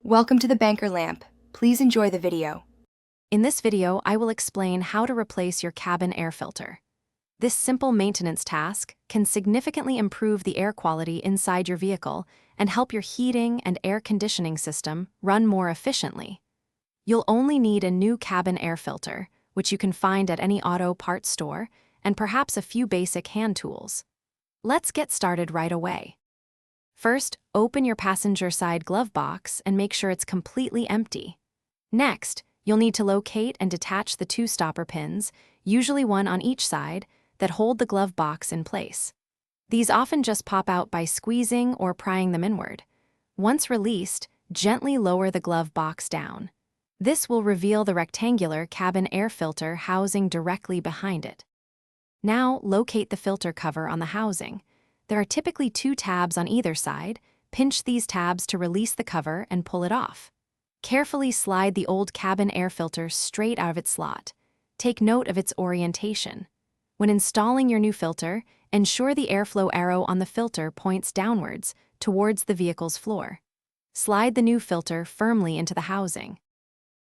Welcome to the Banker Lamp. Please enjoy the video. In this video, I will explain how to replace your cabin air filter. This simple maintenance task can significantly improve the air quality inside your vehicle and help your heating and air conditioning system run more efficiently. You'll only need a new cabin air filter, which you can find at any auto parts store, and perhaps a few basic hand tools. Let's get started right away. First, open your passenger side glove box and make sure it's completely empty. Next, you'll need to locate and detach the two stopper pins, usually one on each side, that hold the glove box in place. These often just pop out by squeezing or prying them inward. Once released, gently lower the glove box down. This will reveal the rectangular cabin air filter housing directly behind it. Now, locate the filter cover on the housing. There are typically two tabs on either side. Pinch these tabs to release the cover and pull it off. Carefully slide the old cabin air filter straight out of its slot. Take note of its orientation. When installing your new filter, ensure the airflow arrow on the filter points downwards, towards the vehicle's floor. Slide the new filter firmly into the housing.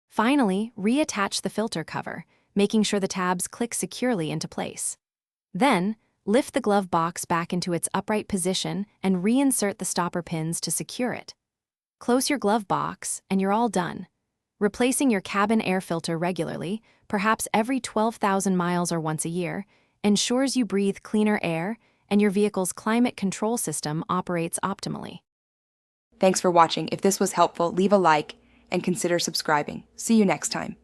Finally, reattach the filter cover, making sure the tabs click securely into place. Then, lift the glove box back into its upright position and reinsert the stopper pins to secure it. Close your glove box, and you're all done. Replacing your cabin air filter regularly, perhaps every 12,000 miles or once a year, ensures you breathe cleaner air and your vehicle's climate control system operates optimally. Thanks for watching. If this was helpful, leave a like and consider subscribing. See you next time.